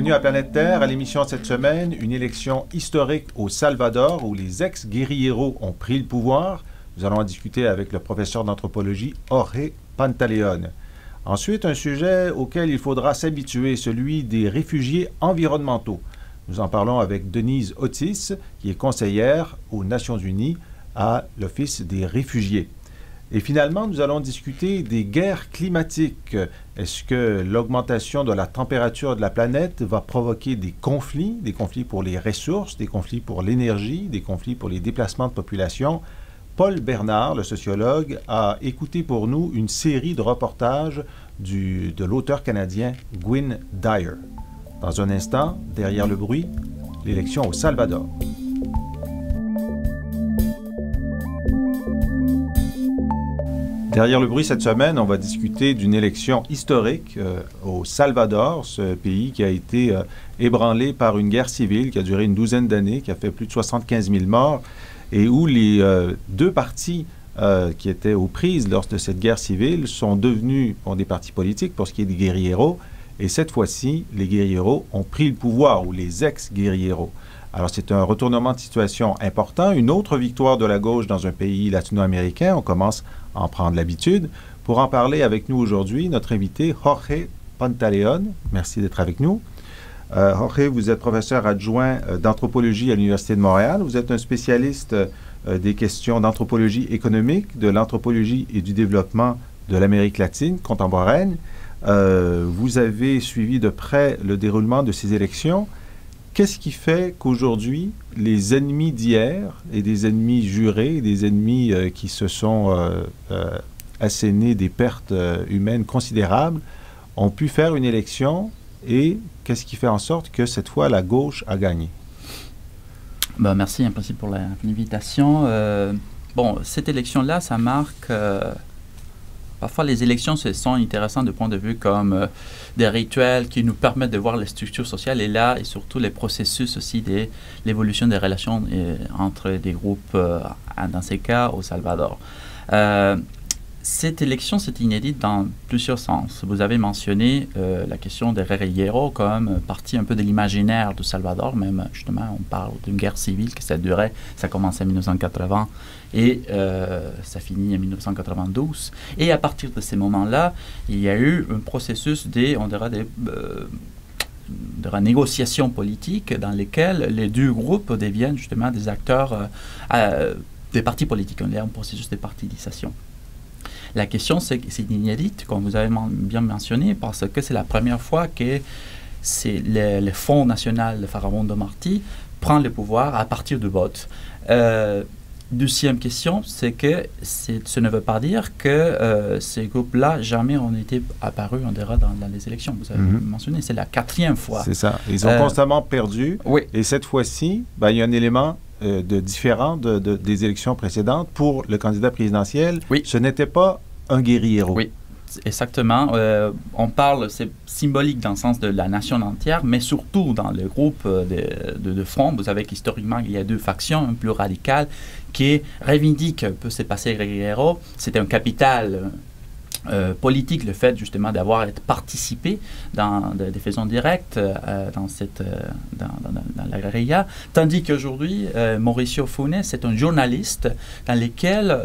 Bienvenue à Planète Terre, à l'émission cette semaine, une élection historique au Salvador où les ex-guérilleros ont pris le pouvoir. Nous allons en discuter avec le professeur d'anthropologie Jorge Pantaleón. Ensuite, un sujet auquel il faudra s'habituer, celui des réfugiés environnementaux. Nous en parlons avec Denise Otis, qui est conseillère aux Nations Unies à l'Office des réfugiés. Et finalement, nous allons discuter des guerres climatiques. Est-ce que l'augmentation de la température de la planète va provoquer des conflits pour les ressources, des conflits pour l'énergie, des conflits pour les déplacements de population? Paul Bernard, le sociologue, a écouté pour nous une série de reportages de l'auteur canadien Gwyn Dyer. Dans un instant, derrière le bruit, l'élection au Salvador. Derrière le bruit, cette semaine, on va discuter d'une élection historique au Salvador, ce pays qui a été ébranlé par une guerre civile qui a duré une douzaine d'années, qui a fait plus de 75 000 morts, et où les deux partis qui étaient aux prises lors de cette guerre civile sont devenus des partis politiques pour ce qui est des guérilleros, et cette fois-ci, les guérilleros ont pris le pouvoir, ou les ex-guérilleros. Alors, c'est un retournement de situation important, une autre victoire de la gauche dans un pays latino-américain. On commence à en prendre l'habitude. Pour en parler avec nous aujourd'hui, notre invité, Jorge Pantaleón. Merci d'être avec nous. Jorge, vous êtes professeur adjoint d'anthropologie à l'Université de Montréal. Vous êtes un spécialiste des questions d'anthropologie économique, de l'anthropologie et du développement de l'Amérique latine contemporaine. Vous avez suivi de près le déroulement de ces élections. Qu'est-ce qui fait qu'aujourd'hui, les ennemis d'hier et des ennemis jurés, des ennemis qui se sont assénés des pertes humaines considérables, ont pu faire une élection et qu'est-ce qui fait en sorte que cette fois, la gauche a gagné? Merci, en principe, pour l'invitation. Cette élection-là, ça marque... Parfois, les élections sont intéressantes de point de vue comme des rituels qui nous permettent de voir les structures sociales et là, et surtout les processus aussi de l'évolution des relations entre des groupes, dans ces cas, au Salvador. Cette élection, c'est inédite dans plusieurs sens. Vous avez mentionné la question des guérilleros comme partie un peu de l'imaginaire du Salvador. Même, justement, on parle d'une guerre civile qui ça a commencé en 1980 et ça finit en 1992. Et à partir de ces moments-là, il y a eu un processus de négociations politiques dans lesquelles les deux groupes deviennent justement des acteurs des partis politiques. On est en processus de partisation. La question, c'est inédite, comme vous avez bien mentionné, parce que c'est la première fois que le Fonds national de Farabundo Martí prend le pouvoir à partir du vote. Deuxième question, c'est que ce ne veut pas dire que ces groupes-là jamais ont été apparus, on dira, dans les élections. Vous avez mentionné, c'est la quatrième fois. C'est ça. Ils ont constamment perdu. Oui. Et cette fois-ci, il y a un élément différent des élections précédentes. Pour le candidat présidentiel, ce n'était pas un guérillero. Oui, exactement. On parle, c'est symbolique dans le sens de la nation entière, mais surtout dans le groupe de front. Vous savez qu'historiquement, il y a deux factions, une plus radicale, qui revendique un peu ce passé guérillero. C'était un capital politique, le fait justement d'avoir participé de façon directe dans la guérilla, tandis qu'aujourd'hui, Mauricio Funes, c'est un journaliste dans lequel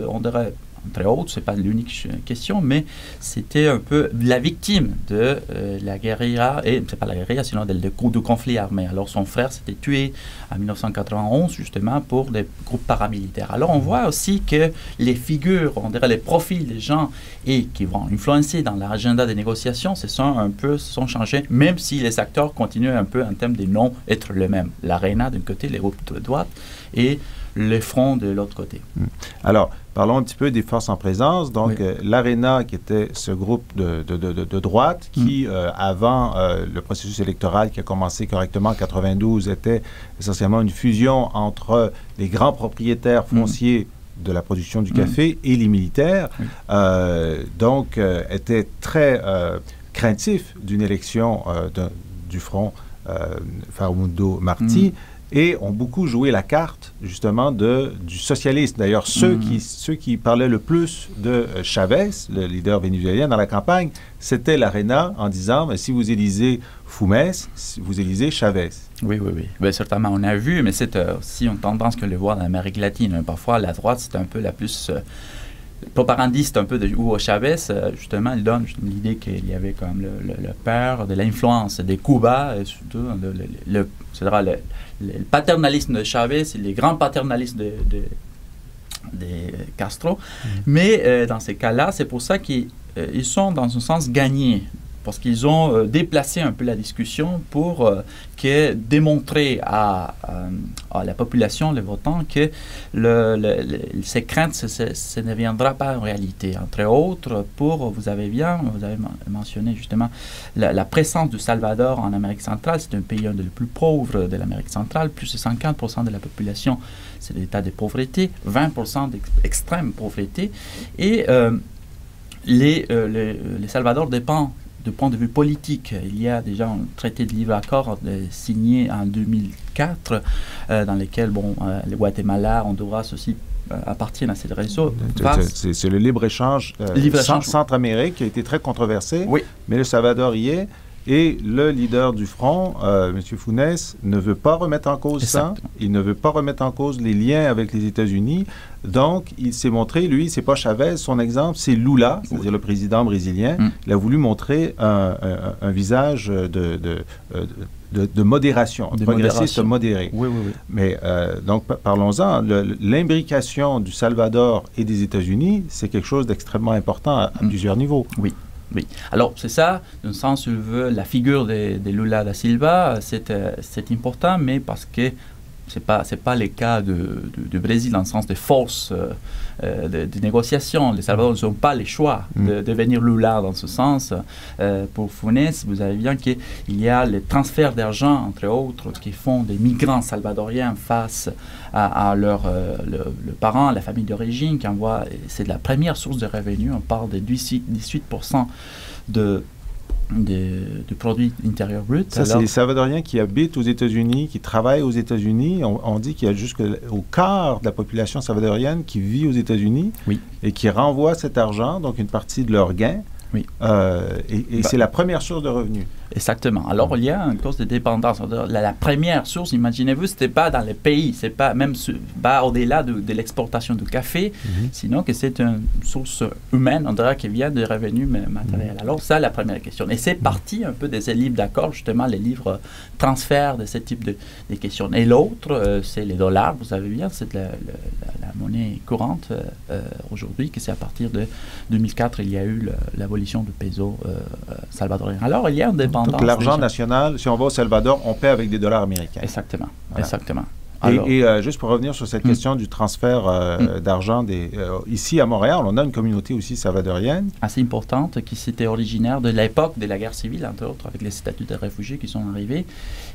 on dirait, très haute, ce n'est pas l'unique question, mais c'était un peu la victime de la guérilla, et ce n'est pas la guérilla, sinon du conflit armé. Alors son frère s'était tué en 1991, justement, pour des groupes paramilitaires. Alors on voit aussi que les figures, on dirait les profils des gens, et qui vont influencer dans l'agenda des négociations, se sont changés, même si les acteurs continuent un peu en termes de non être les mêmes. L'ARENA d'un côté, les groupes de droite, et le front de l'autre côté. Alors, parlons un petit peu des forces en présence. Donc, l'ARENA, qui était ce groupe de droite, qui, avant le processus électoral qui a commencé correctement en 92, était essentiellement une fusion entre les grands propriétaires fonciers de la production du café et les militaires, donc était très craintif d'une élection du front Farabundo Martí. et ont beaucoup joué la carte, justement, du socialisme. D'ailleurs, ceux qui parlaient le plus de Chavez, le leader vénézuélien dans la campagne, c'était l'ARENA en disant, si vous élisez Funes, vous élisez Chavez. Oui. Bien, certainement, on a vu, mais c'est aussi une tendance que le voit dans l'Amérique latine. Parfois, la droite, c'est un peu la plus propagandiste un peu de Hugo Chavez. Justement, il donne l'idée qu'il y avait comme le père de l'influence des Cuba, et surtout le paternalisme de Chavez, les grands paternalistes de Castro. Mais dans ces cas-là, c'est pour ça qu'ils sont dans un sens gagnés. Parce qu'ils ont déplacé un peu la discussion pour démontrer à la population, les votants, que ces craintes, ce ne viendra pas en réalité. Entre autres, vous avez mentionné justement la présence du Salvador en Amérique centrale. C'est un pays un des plus pauvres de l'Amérique centrale. Plus de 50% de la population, c'est l'état de pauvreté, 20% d'extrême pauvreté. Et les Salvador dépend du point de vue politique. Il y a déjà un traité de libre-accord signé en 2004 dans lequel, le Guatemala, Honduras aussi appartiennent à ces réseaux. C'est le libre-échange Centre-Amérique qui a été très controversé, mais le Salvador y est. Et le leader du Front, M. Funes, ne veut pas remettre en cause ça. Il ne veut pas remettre en cause les liens avec les États-Unis. Donc, il s'est montré, lui, c'est pas Chavez, son exemple, c'est Lula, c'est-à-dire le président brésilien. Il a voulu montrer un visage de modération, un progressiste modéré. Oui. Mais donc, parlons-en. L'imbrication du Salvador et des États-Unis, c'est quelque chose d'extrêmement important à plusieurs niveaux. Oui. Alors, c'est ça, dans le sens où la figure de Lula da Silva, c'est important, mais parce que c'est pas le cas du Brésil dans le sens de force de négociation. Les Salvador n'ont pas le choix de devenir Lula dans ce sens. Pour Funes, vous savez bien qu'il y a le transfert d'argent, entre autres, qui font des migrants salvadoriens face à leurs parents, à la famille d'origine, qui envoient, c'est la première source de revenus. On parle de 18% du produit intérieur brut. Ça, c'est les Salvadoriens qui habitent aux États-Unis, qui travaillent aux États-Unis. On dit qu'il y a jusqu'au quart de la population salvadorienne qui vit aux États-Unis et qui renvoie cet argent, donc une partie de leurs gains. C'est la première source de revenus. Exactement. Alors, il y a une cause de dépendance. La première source, imaginez-vous, ce n'était pas dans les pays, c'est pas même au-delà de l'exportation du café, sinon que c'est une source humaine, on dirait, qui vient de revenus matériels. Alors, ça, la première question. Et c'est parti un peu de ces livres d'accord, justement, les livres transferts de ce type de questions. Et l'autre, c'est les dollars, vous savez bien, c'est la monnaie courante aujourd'hui, que c'est à partir de 2004, il y a eu l'abolition du peso salvadorien. Alors, il y a une dépendance. Donc, l'argent national, si on va au Salvador, on paie avec des dollars américains. Exactement. Alors, et juste pour revenir sur cette question du transfert d'argent, ici à Montréal, on a une communauté aussi salvadorienne. Assez importante, qui s'était originaire de l'époque de la guerre civile, entre autres, avec les statuts de réfugiés qui sont arrivés.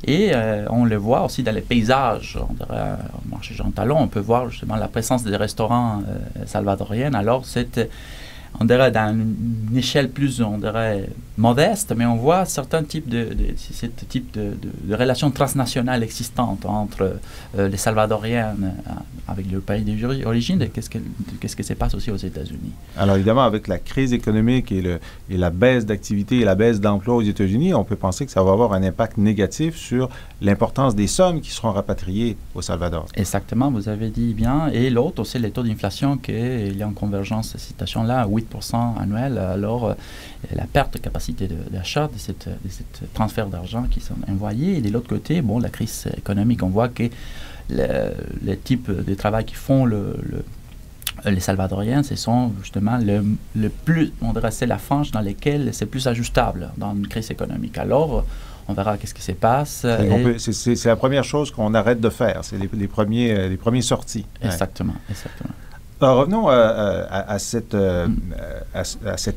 Et on le voit aussi dans les paysages. On dirait, au marché Jean Talon, on peut voir justement la présence des restaurants salvadoriens. Alors, on dirait dans une échelle plus, on dirait, modeste, mais on voit certains types de relations transnationales existantes entre les Salvadoriens avec leur pays d'origine et qu'est-ce qui se passe aussi aux États-Unis. Alors évidemment, avec la crise économique et la baisse d'activité et la baisse d'emploi aux États-Unis, on peut penser que ça va avoir un impact négatif sur l'importance des sommes qui seront rapatriées au Salvador. Exactement, vous avez dit bien. Et l'autre aussi, les taux d'inflation, qu'il y a en convergence de cette situation-là, 8% annuel. Alors, la perte de capacité d'achat de cette transfert d'argent qui sont envoyés. Et de l'autre côté, la crise économique, on voit que le type de travail qu'ils font les Salvadoriens, ce sont justement le plus, on dirait, c'est la frange dans laquelle c'est plus ajustable dans une crise économique. Alors, on verra qu'est-ce qui se passe. C'est la première chose qu'on arrête de faire, c'est les premiers sorties. Exactement. Alors, revenons à cet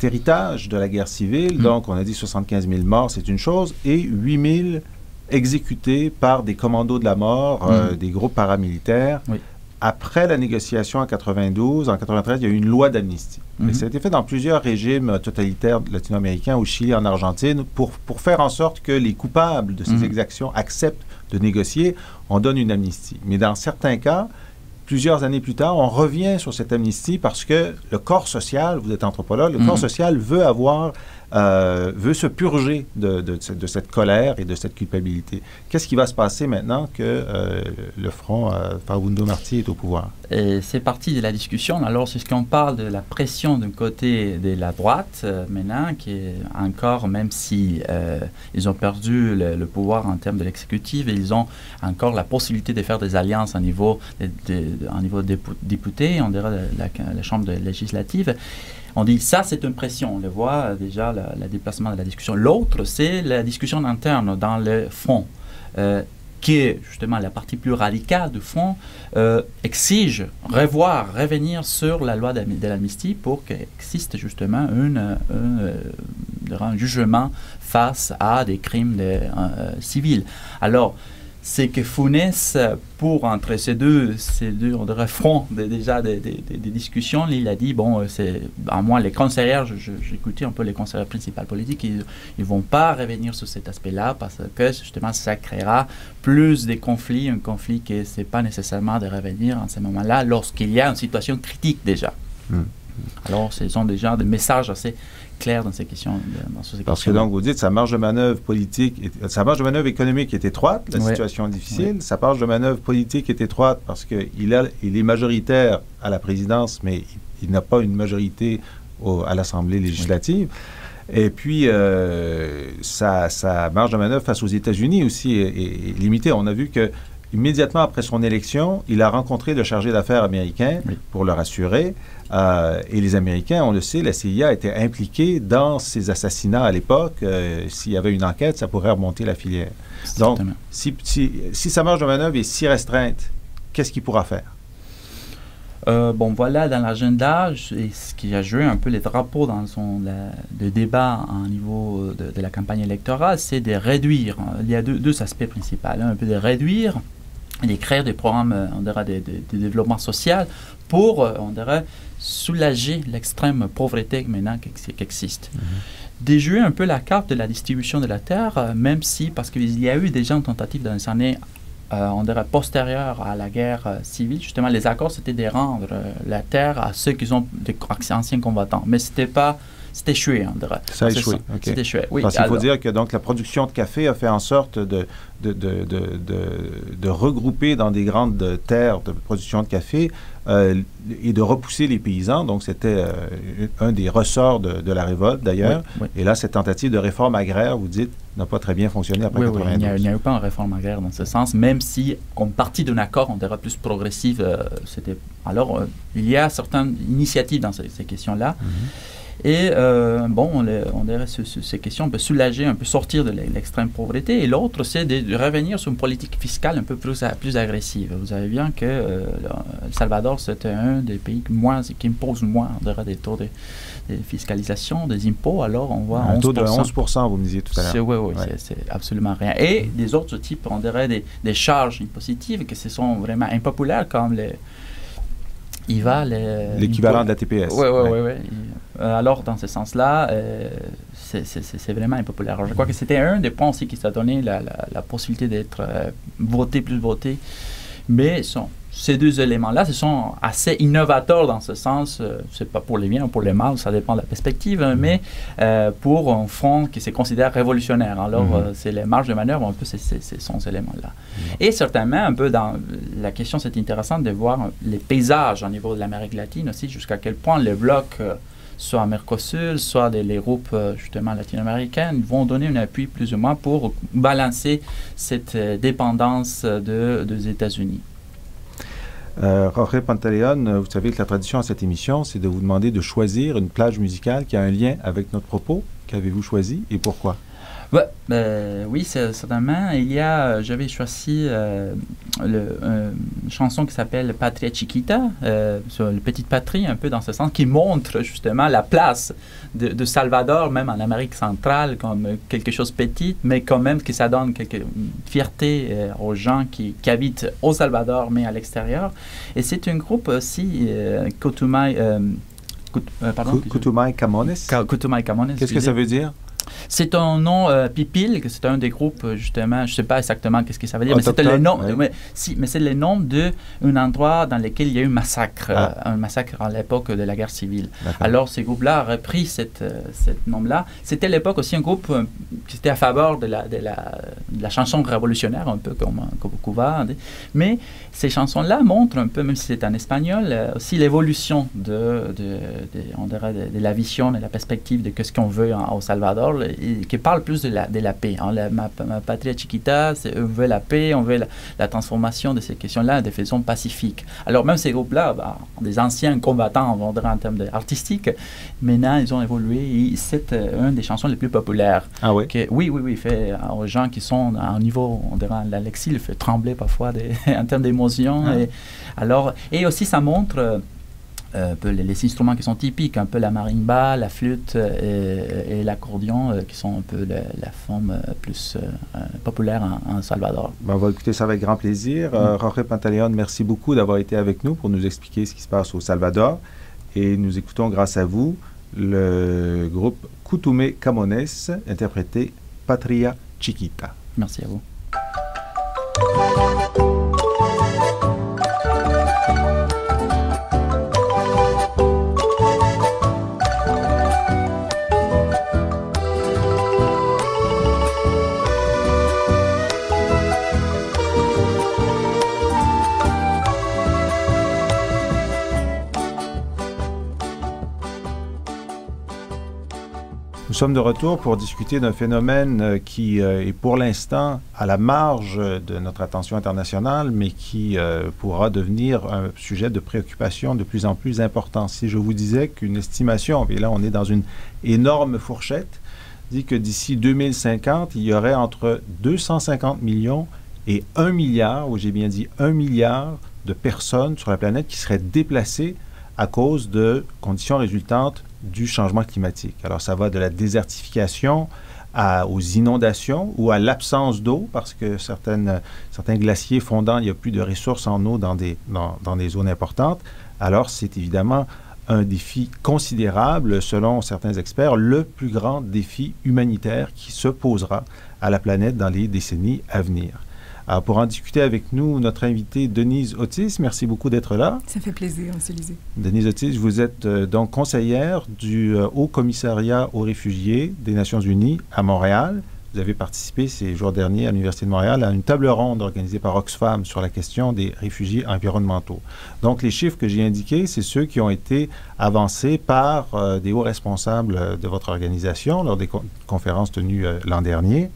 héritage de la guerre civile. Donc, on a dit 75 000 morts, c'est une chose, et 8 000 exécutés par des commandos de la mort, des groupes paramilitaires. après la négociation en 92, en 93, il y a eu une loi d'amnistie. Et ça a été fait dans plusieurs régimes totalitaires latino-américains, au Chili, en Argentine, pour faire en sorte que les coupables de ces exactions acceptent de négocier. On donne une amnistie. Mais dans certains cas, plusieurs années plus tard, on revient sur cette amnistie parce que le corps social, vous êtes anthropologue, le corps social veut se purger de cette colère et de cette culpabilité. Qu'est-ce qui va se passer maintenant que le front Facundo Martí est au pouvoir? C'est parti de la discussion. Alors, c'est ce qu'on parle de la pression d'un côté de la droite, maintenant, qui est encore, même si ils ont perdu le pouvoir en termes de l'exécutif, ils ont encore la possibilité de faire des alliances au niveau député, on dirait la Chambre législative. On dit ça, c'est une pression. On le voit déjà, le déplacement de la discussion. L'autre, c'est la discussion interne dans le front, qui est justement la partie plus radicale du front, exige revenir sur la loi de l'amnistie pour qu'il existe justement un jugement face à des crimes civils. Alors, c'est que Funes, pour entre ces deux on dirait, fronts déjà des discussions, il a dit, bon, à moi, les conseillers, j'ai écouté un peu les conseillers principaux politiques, ils ne vont pas revenir sur cet aspect-là parce que justement, ça créera plus de conflits, un conflit que ce n'est pas nécessairement de revenir en ce moment-là lorsqu'il y a une situation critique déjà. Alors, ce sont déjà des messages assez clairs dans ces questions. Parce que donc, vous dites, sa marge de manœuvre politique, sa marge de manœuvre économique est étroite, la situation est difficile. Sa marge de manœuvre politique est étroite parce qu'il est majoritaire à la présidence, mais il n'a pas une majorité à l'Assemblée législative. Et puis, sa marge de manœuvre face aux États-Unis aussi est limitée. On a vu que immédiatement après son élection, il a rencontré le chargé d'affaires américain pour le rassurer. Et les Américains, on le sait, la CIA était impliquée dans ces assassinats à l'époque. S'il y avait une enquête, ça pourrait remonter la filière. Donc, si sa marge de manœuvre est si restreinte, qu'est-ce qu'il pourra faire? Bon, voilà, dans l'agenda, ce qui a joué un peu les drapeaux dans le débat au niveau de la campagne électorale, c'est de réduire. Il y a deux aspects principaux. Un peu de réduire et de créer des programmes, on dirait, de développement social pour, on dirait, soulager l'extrême pauvreté maintenant qui existe. De jouer un peu la carte de la distribution de la terre, même si, parce qu'il y a eu déjà une tentative dans les années on dirait postérieure à la guerre civile, justement, les accords, c'était de rendre la terre à ceux qui sont des anciens combattants. Mais c'était échoué, on dirait. Ça a échoué, OK. C'est échoué, oui. Parce qu'il faut dire que donc, la production de café a fait en sorte de regrouper dans des grandes terres de production de café et de repousser les paysans. Donc, c'était un des ressorts de la révolte, d'ailleurs. Et là, cette tentative de réforme agraire, vous dites, n'a pas très bien fonctionné après 92. Il n'y a eu pas une réforme agraire dans ce sens, même si, comme partie d'un accord, on dirait plus progressif, c'était... Alors, il y a certaines initiatives dans ces questions-là. Et bon, on dirait ces questions, on peut soulager, un peu sortir de l'extrême pauvreté. Et l'autre, c'est de revenir sur une politique fiscale un peu plus agressive. Vous savez bien que El Salvador, c'est un des pays qui impose moins, on dirait, des taux de fiscalisation, des impôts. Alors, on voit un taux de 11%, vous me disiez tout à l'heure. Oui, c'est absolument rien. Et des autres types, on dirait, des charges impositives qui sont vraiment impopulaires, comme l'équivalent de la TPS. Oui. Alors, dans ce sens-là, c'est vraiment impopulaire. Alors, je crois que c'était un des points aussi qui s'est donné la possibilité d'être plus voté. Mais ces deux éléments-là, ce sont assez innovateurs dans ce sens. C'est pas pour les bien ou pour les mal, ça dépend de la perspective, mais pour un front qui se considère révolutionnaire. Alors, c'est les marges de manœuvre, un peu, ces éléments-là. Et certainement, un peu dans la question, c'est intéressant de voir les paysages au niveau de l'Amérique latine aussi, jusqu'à quel point le bloc, soit Mercosur, soit les groupes justement latino-américains, vont donner un appui plus ou moins pour balancer cette dépendance des États-Unis. Jorge Pantaleón, vous savez que la tradition à cette émission, c'est de vous demander de choisir une plage musicale qui a un lien avec notre propos. Qu'avez-vous choisi et pourquoi? Ouais, oui, certainement. J'avais choisi une chanson qui s'appelle Patria Chiquita, sur la petite patrie, un peu dans ce sens, qui montre justement la place de Salvador, même en Amérique centrale, comme quelque chose de petit, mais quand même que ça donne une fierté aux gens qui habitent au Salvador, mais à l'extérieur. Et c'est un groupe aussi, Kutumay Camones. Kutumay Camones. Qu'est-ce que ça veut dire? C'est un nom Pipil, que c'est un des groupes, justement, je ne sais pas exactement qu'est-ce que ça veut dire, mais c'est le nom, mais c'est le nom d'un endroit dans lequel il y a eu un massacre à l'époque de la guerre civile. Alors, ces groupes-là ont repris cette nom-là. C'était à l'époque aussi un groupe qui était à faveur de la chanson révolutionnaire, un peu comme Cuba. Mais ces chansons-là montrent un peu, même si c'est en espagnol, aussi l'évolution on dirait de la vision et la perspective de ce qu'on veut au Salvador, qui parle plus de la paix. Hein. Ma patria chiquita, on veut la paix, on veut la transformation de ces questions-là de façon pacifique. Alors même ces groupes-là, des anciens combattants, on dirait en termes artistiques, maintenant ils ont évolué et c'est une des chansons les plus populaires. Ah oui? Oui, fait aux gens qui sont à un niveau, on dirait l'Alexis, il fait trembler parfois en termes d'émotion. Ah. Et aussi ça montre un peu les instruments qui sont typiques, un peu la marimba, la flûte et l'accordion, qui sont un peu la forme plus populaire en Salvador. On va écouter ça avec grand plaisir. Jorge Pantaleon, merci beaucoup d'avoir été avec nous pour nous expliquer ce qui se passe au Salvador. Et nous écoutons, grâce à vous, le groupe Kutumay Camones, interprété Patria Chiquita. Merci à vous. Nous sommes de retour pour discuter d'un phénomène qui est pour l'instant à la marge de notre attention internationale, mais qui pourra devenir un sujet de préoccupation de plus en plus important. Si je vous disais qu'une estimation, et là on est dans une énorme fourchette, dit que d'ici 2050, il y aurait entre 250 millions et 1 milliard, ou j'ai bien dit 1 milliard de personnes sur la planète qui seraient déplacées à cause de conditions résultantes du changement climatique. Alors, ça va de la désertification aux inondations ou à l'absence d'eau, parce que certains glaciers fondants, il n'y a plus de ressources en eau dans des zones importantes. Alors, c'est évidemment un défi considérable, selon certains experts, le plus grand défi humanitaire qui se posera à la planète dans les décennies à venir. Alors, pour en discuter avec nous, notre invitée Denise Otis, merci beaucoup d'être là. Ça fait plaisir, M. Lisée. Denise Otis, vous êtes donc conseillère du Haut Commissariat aux réfugiés des Nations unies à Montréal. Vous avez participé ces jours derniers à l'Université de Montréal à une table ronde organisée par Oxfam sur la question des réfugiés environnementaux. Donc, les chiffres que j'ai indiqués, c'est ceux qui ont été avancés par des hauts responsables de votre organisation lors des conférences tenues l'an dernier.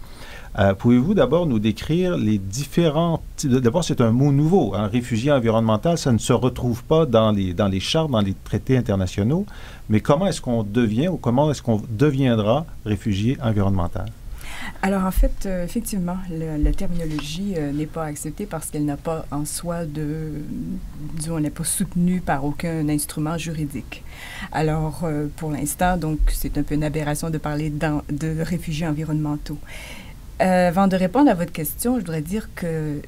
Pouvez-vous d'abord nous décrire les différents... D'abord, c'est un mot nouveau. Un réfugié environnemental, ça ne se retrouve pas dans les chartes, dans les traités internationaux. Mais comment est-ce qu'on devient ou comment est-ce qu'on deviendra réfugié environnemental? Alors, en fait, effectivement, la terminologie n'est pas acceptée parce qu'elle n'a pas en soi disons, elle n'est pas soutenue par aucun instrument juridique. Alors, pour l'instant, donc, c'est un peu une aberration de parler de réfugiés environnementaux. Avant de répondre à votre question, je voudrais dire que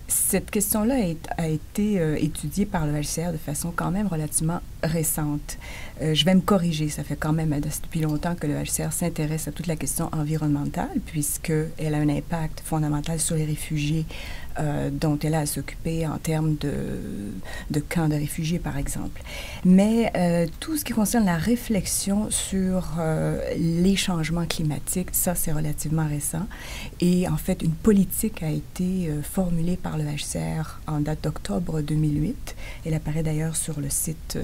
cette question-là a été étudiée par le HCR de façon quand même relativement récente. Je vais me corriger, ça fait quand même depuis longtemps que le HCR s'intéresse à toute la question environnementale, puisqu'elle a un impact fondamental sur les réfugiés dont elle a à s'occuper en termes de camps de réfugiés, par exemple. Mais tout ce qui concerne la réflexion sur les changements climatiques, ça, c'est relativement récent. Et en fait, une politique a été formulée par le HCR en date d'octobre 2008. Elle apparaît d'ailleurs sur le site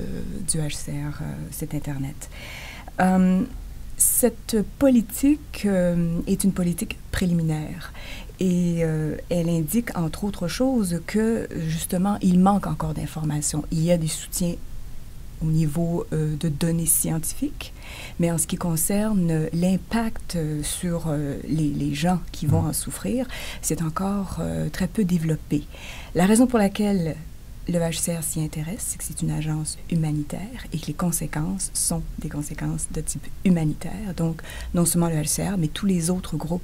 du HCR, site Internet. Cette politique est une politique préliminaire. Et elle indique, entre autres choses, que, justement, il manque encore d'informations. Il y a des soutiens au niveau de données scientifiques, mais en ce qui concerne l'impact sur les gens qui vont en souffrir, c'est encore très peu développé. La raison pour laquelle le HCR s'y intéresse, c'est que c'est une agence humanitaire et que les conséquences sont des conséquences de type humanitaire. Donc, non seulement le HCR, mais tous les autres groupes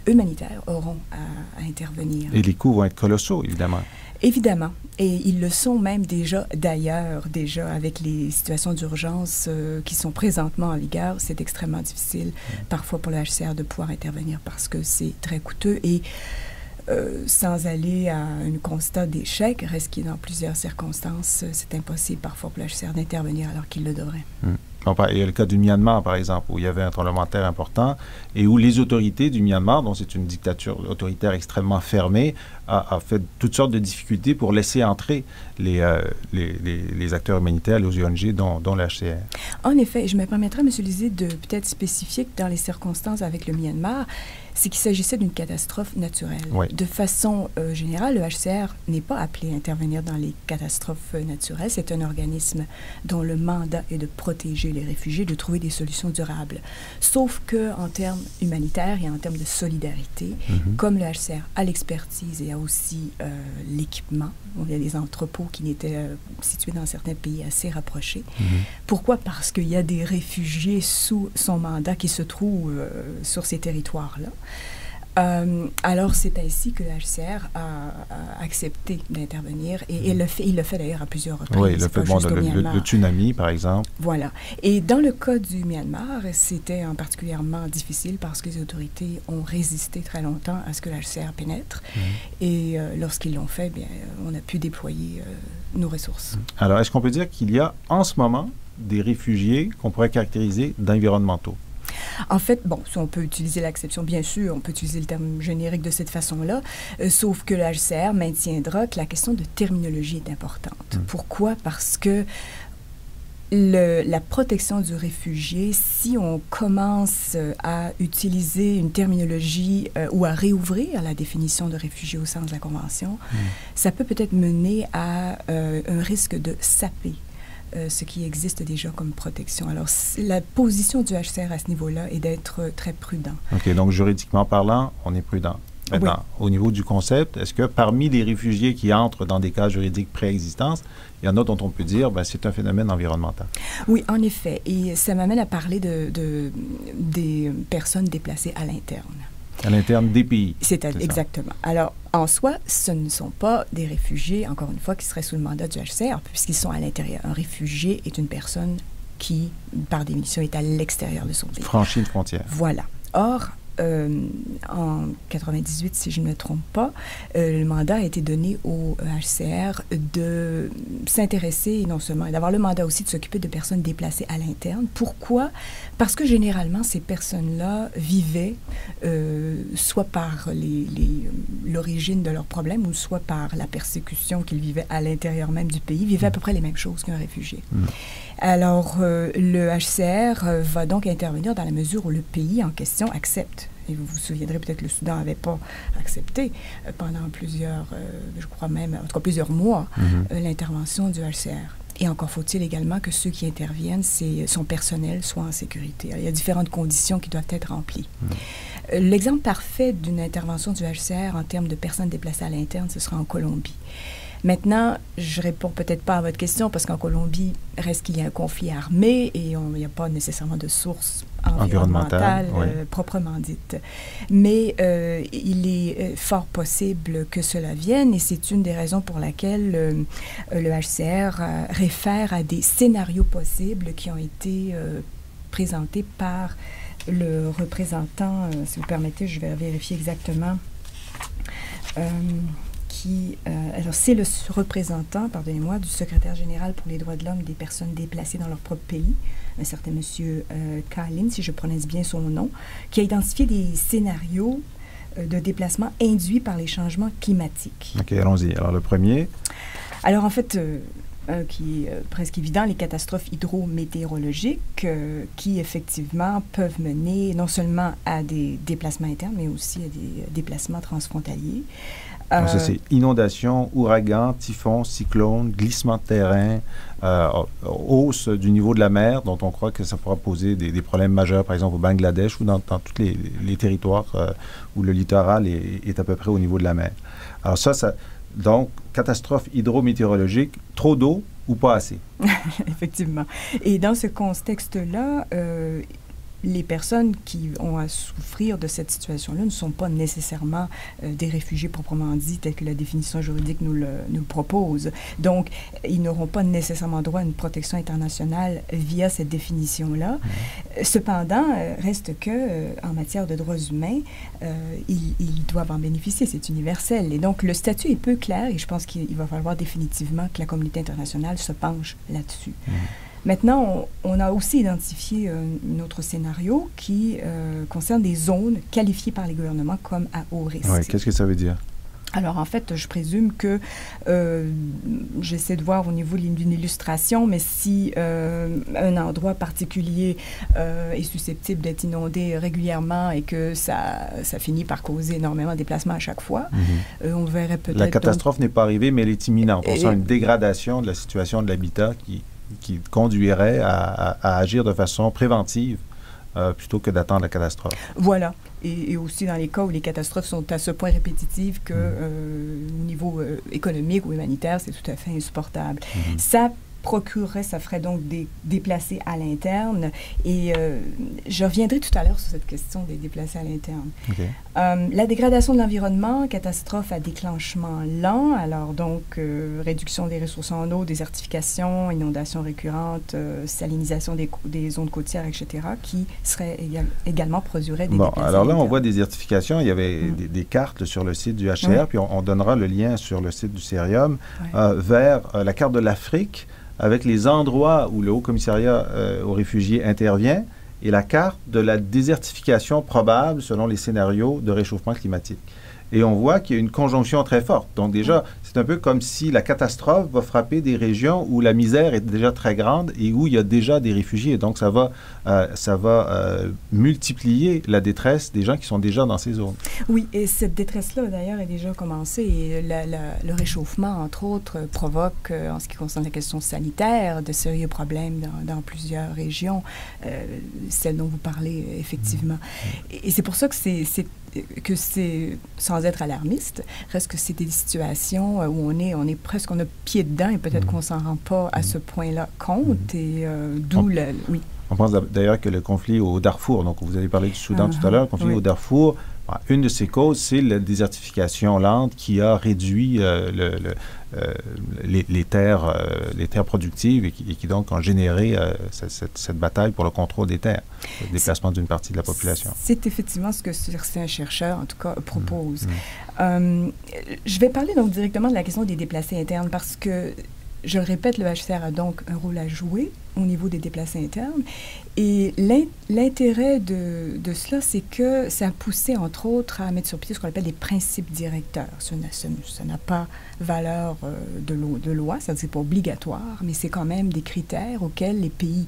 humanitaires auront à intervenir. Et les coûts vont être colossaux, évidemment. Évidemment. Et ils le sont même déjà d'ailleurs, déjà avec les situations d'urgence qui sont présentement en vigueur. C'est extrêmement difficile parfois pour le HCR de pouvoir intervenir parce que c'est très coûteux et sans aller à un constat d'échec, reste qu'il dans plusieurs circonstances, c'est impossible parfois pour le HCR d'intervenir alors qu'il le devrait. Il y a le cas du Myanmar, par exemple, où il y avait un tremblement de terre important et où les autorités du Myanmar, dont c'est une dictature autoritaire extrêmement fermée, a fait toutes sortes de difficultés pour laisser entrer les acteurs humanitaires, les ONG, dont le HCR. En effet, je me permettrais, M. Lisée, de peut-être spécifier que dans les circonstances avec le Myanmar, c'est qu'il s'agissait d'une catastrophe naturelle. Oui. De façon générale, le HCR n'est pas appelé à intervenir dans les catastrophes naturelles. C'est un organisme dont le mandat est de protéger les réfugiés, de trouver des solutions durables. Sauf qu'en termes humanitaires et en termes de solidarité, comme le HCR a l'expertise et a aussi l'équipement, il y a des entrepôts qui étaient situés dans certains pays assez rapprochés. Pourquoi? Parce qu'il y a des réfugiés sous son mandat qui se trouvent sur ces territoires-là. Alors, c'est ainsi que le HCR a accepté d'intervenir et il le fait d'ailleurs à plusieurs reprises. Oui, le tsunami, par exemple. Voilà. Et dans le cas du Myanmar, c'était particulièrement difficile parce que les autorités ont résisté très longtemps à ce que le HCR pénètre. Et lorsqu'ils l'ont fait, bien, on a pu déployer nos ressources. Alors, est-ce qu'on peut dire qu'il y a en ce moment des réfugiés qu'on pourrait caractériser d'environnementaux? En fait, bon, si on peut utiliser l'acception, bien sûr, on peut utiliser le terme générique de cette façon-là, sauf que le HCR maintiendra que la question de terminologie est importante. Pourquoi? Parce que la protection du réfugié, si on commence à utiliser une terminologie ou à réouvrir la définition de réfugié au sens de la Convention, ça peut peut-être mener à un risque de saper ce qui existe déjà comme protection. Alors, la position du HCR à ce niveau-là est d'être très prudent. OK, donc juridiquement parlant, on est prudent. Maintenant, au niveau du concept, est-ce que parmi les réfugiés qui entrent dans des cas juridiques préexistants, il y en a dont on peut dire que c'est un phénomène environnemental? Oui, en effet. Et ça m'amène à parler des personnes déplacées à l'interne. À l'interne des pays. Exactement. Alors, en soi, ce ne sont pas des réfugiés, encore une fois, qui seraient sous le mandat du HCR, puisqu'ils sont à l'intérieur. Un réfugié est une personne qui, par définition, est à l'extérieur de son pays. Franchit une frontière. Voilà. Or, en 98, si je ne me trompe pas, le mandat a été donné au HCR de s'intéresser, et non seulement, d'avoir le mandat aussi de s'occuper de personnes déplacées à l'interne. Pourquoi? Parce que généralement, ces personnes-là vivaient soit par l'origine de leurs problèmes ou soit par la persécution qu'ils vivaient à l'intérieur même du pays, vivaient à peu près les mêmes choses qu'un réfugié. Alors, le HCR va donc intervenir dans la mesure où le pays en question accepte. Et vous vous souviendrez peut-être que le Soudan n'avait pas accepté pendant plusieurs, je crois même, en tout cas plusieurs mois, l'intervention du HCR. Et encore faut-il également que ceux qui interviennent, son personnel soit en sécurité. Alors, il y a différentes conditions qui doivent être remplies. L'exemple parfait d'une intervention du HCR en termes de personnes déplacées à l'interne, ce sera en Colombie. Maintenant, je réponds peut-être pas à votre question parce qu'en Colombie, reste qu'il y a un conflit armé et il n'y a pas nécessairement de source environnementale proprement dite. Mais il est fort possible que cela vienne et c'est une des raisons pour laquelle le HCR réfère à des scénarios possibles qui ont été présentés par le représentant, si vous permettez, je vais vérifier exactement. Alors, c'est le représentant, pardonnez-moi, du secrétaire général pour les droits de l'homme des personnes déplacées dans leur propre pays, un certain monsieur Kalin, si je prononce bien son nom, qui a identifié des scénarios de déplacement induits par les changements climatiques. OK, allons-y. Alors, le premier? Alors, en fait, qui est presque évident, les catastrophes hydrométéorologiques qui, effectivement, peuvent mener non seulement à des déplacements internes, mais aussi à des déplacements transfrontaliers. Donc ça, c'est inondations, ouragans, typhons, cyclones, glissements de terrain, hausse du niveau de la mer, dont on croit que ça pourra poser des problèmes majeurs, par exemple au Bangladesh ou dans tous les territoires où le littoral est à peu près au niveau de la mer. Alors donc, catastrophe hydrométéorologique, trop d'eau ou pas assez? Effectivement. Et dans ce contexte-là, les personnes qui ont à souffrir de cette situation-là ne sont pas nécessairement des réfugiés proprement dit, tels que la définition juridique nous le propose. Donc, ils n'auront pas nécessairement droit à une protection internationale via cette définition-là. Cependant, reste que, en matière de droits humains, ils doivent en bénéficier. C'est universel. Et donc, le statut est peu clair et je pense qu'il va falloir définitivement que la communauté internationale se penche là-dessus. Maintenant, on a aussi identifié un autre scénario qui concerne des zones qualifiées par les gouvernements comme à haut risque. Oui, qu'est-ce que ça veut dire? Alors, en fait, je présume que, j'essaie de voir au niveau d'une illustration, mais si un endroit particulier est susceptible d'être inondé régulièrement et que ça finit par causer énormément de déplacements à chaque fois, on verrait peut-être... La catastrophe n'est pas arrivée, mais elle est imminente. On sent une dégradation de la situation de l'habitat qui conduirait à agir de façon préventive plutôt que d'attendre la catastrophe. Voilà. Et aussi dans les cas où les catastrophes sont à ce point répétitives que au niveau économique ou humanitaire, c'est tout à fait insupportable. Ça ferait donc des déplacés à l'interne. Et je reviendrai tout à l'heure sur cette question des déplacés à l'interne. Okay. La dégradation de l'environnement, catastrophe à déclenchement lent, alors donc réduction des ressources en eau, désertification, inondations récurrentes, salinisation des zones côtières, etc., qui seraient également produiraient des déplacés. Alors là, on voit désertification. Il y avait des cartes sur le site du HCR, puis on donnera le lien sur le site du Cerium vers la carte de l'Afrique, avec les endroits où le Haut-Commissariat aux réfugiés intervient et la carte de la désertification probable selon les scénarios de réchauffement climatique. Et on voit qu'il y a une conjonction très forte. Donc déjà, c'est un peu comme si la catastrophe va frapper des régions où la misère est déjà très grande et où il y a déjà des réfugiés. Donc ça va multiplier la détresse des gens qui sont déjà dans ces zones. Oui, et cette détresse-là, d'ailleurs, est déjà commencée. Et le réchauffement, entre autres, provoque, en ce qui concerne la question sanitaire, de sérieux problèmes dans plusieurs régions, celles dont vous parlez, effectivement. Et c'est pour ça que c'est, sans être alarmiste, reste que c'est des situations où on est presque, on a pied dedans et peut-être qu'on s'en rend pas à ce point-là compte et d'où oui. On pense d'ailleurs que le conflit au Darfour, donc vous avez parlé du Soudan tout à l'heure, le conflit au Darfour, une de ses causes, c'est la désertification lente qui a réduit les terres productives et qui donc ont généré cette bataille pour le contrôle des terres, le déplacement d'une partie de la population. C'est effectivement ce que certains chercheurs, en tout cas, proposent. Je vais parler donc directement de la question des déplacés internes parce que, je le répète, le HCR a donc un rôle à jouer au niveau des déplacés internes. Et l'intérêt de cela, c'est que ça a poussé, entre autres, à mettre sur pied ce qu'on appelle des principes directeurs. Ça n'a pas valeur de loi, c'est-à-dire que c'est pas obligatoire, mais c'est quand même des critères auxquels les pays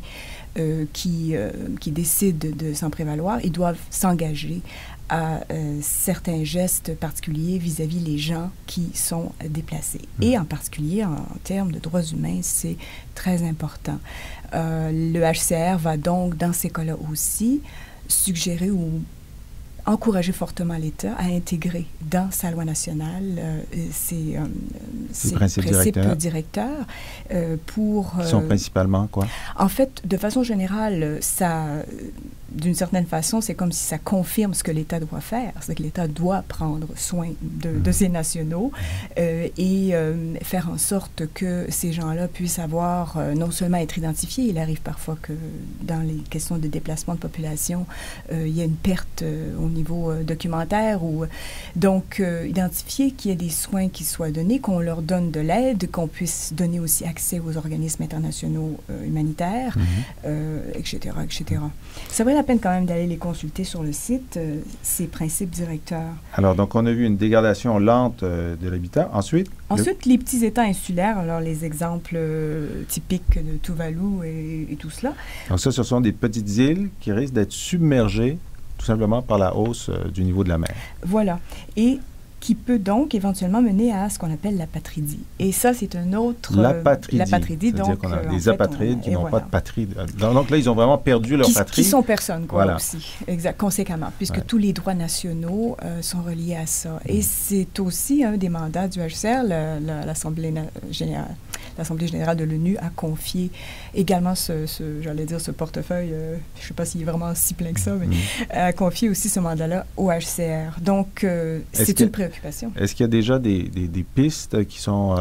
qui décident de s'en prévaloir, ils doivent s'engager à certains gestes particuliers vis-à-vis les gens qui sont déplacés. Et en particulier, en termes de droits humains, c'est très important. Le HCR va donc, dans ces cas-là aussi, suggérer ou encourager fortement l'État à intégrer dans sa loi nationale ces principes directeurs pour... Qui sont principalement quoi? En fait, de façon générale, d'une certaine façon, c'est comme si ça confirme ce que l'État doit faire. C'est que l'État doit prendre soin de ses nationaux et faire en sorte que ces gens-là puissent avoir, non seulement être identifiés, il arrive parfois que dans les questions de déplacement de population, il y a une perte au niveau documentaire. Donc, identifier qu'il y ait des soins qui soient donnés, qu'on leur donne de l'aide, qu'on puisse donner aussi accès aux organismes internationaux humanitaires, etc., etc. Ça valait peine quand même d'aller les consulter sur le site, ces principes directeurs. Alors, donc, on a vu une dégradation lente de l'habitat. Ensuite? Les petits États insulaires, alors les exemples typiques de Tuvalu et tout cela. Donc ça, ce sont des petites îles qui risquent d'être submergées tout simplement par la hausse du niveau de la mer. Voilà. Et qui peut donc éventuellement mener à ce qu'on appelle l'apatridie. Et ça, c'est un autre... L'apatridie. C'est-à-dire qu'on a des apatrides qui n'ont pas de patrie. Donc là, ils ont vraiment perdu leur patrie. Qui sont personnes, quoi, aussi. Exact, conséquemment, puisque tous les droits nationaux sont reliés à ça. Et c'est aussi un des mandats du HCR, l'Assemblée générale de l'ONU a confié également ce portefeuille, je ne sais pas s'il est vraiment si plein que ça, mais a confié aussi ce mandat-là au HCR. Donc, c'est une préoccupation. Est-ce qu'il y a déjà des pistes qui sont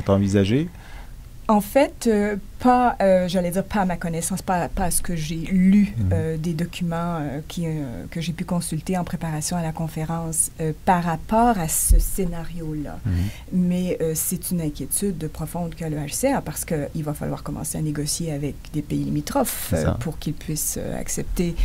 envisagées? En fait, pas à ma connaissance, pas à ce que j'ai lu des documents que j'ai pu consulter en préparation à la conférence par rapport à ce scénario-là. Mais c'est une inquiétude profonde qu'a le HCR parce qu'il va falloir commencer à négocier avec des pays limitrophes pour qu'ils puissent accepter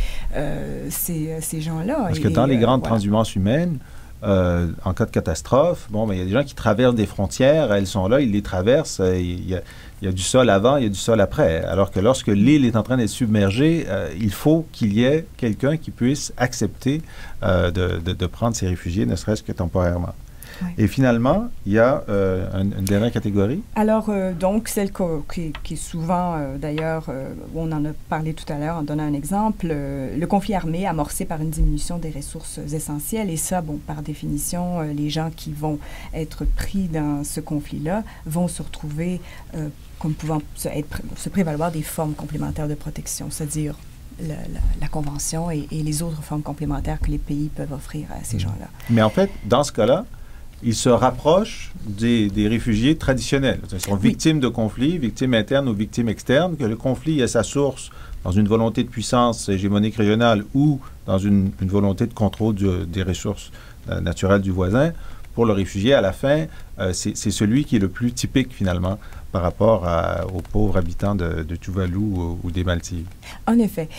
ces gens-là. Parce que dans les grandes transhumances humaines, en cas de catastrophe, il y a des gens qui traversent des frontières, elles sont là, ils les traversent, il y a du sol avant, il y a du sol après. Alors que lorsque l'île est en train d'être submergée, il faut qu'il y ait quelqu'un qui puisse accepter de prendre ces réfugiés, ne serait-ce que temporairement. Oui. Et finalement, il y a une dernière catégorie. Alors, donc, celle qui est souvent, d'ailleurs, on en a parlé tout à l'heure en donnant un exemple, le conflit armé amorcé par une diminution des ressources essentielles. Et ça, par définition, les gens qui vont être pris dans ce conflit-là vont se retrouver comme pouvant se prévaloir des formes complémentaires de protection, c'est-à-dire la Convention et les autres formes complémentaires que les pays peuvent offrir à ces gens-là. Mais en fait, dans ce cas-là, ils se rapprochent des réfugiés traditionnels. Ils sont victimes de conflits, victimes internes ou victimes externes, que le conflit a sa source dans une volonté de puissance hégémonique régionale ou dans une volonté de contrôle des ressources naturelles du voisin. Pour le réfugié, à la fin, c'est celui qui est le plus typique, finalement, par rapport aux pauvres habitants de Tuvalu ou des Maldives. En effet.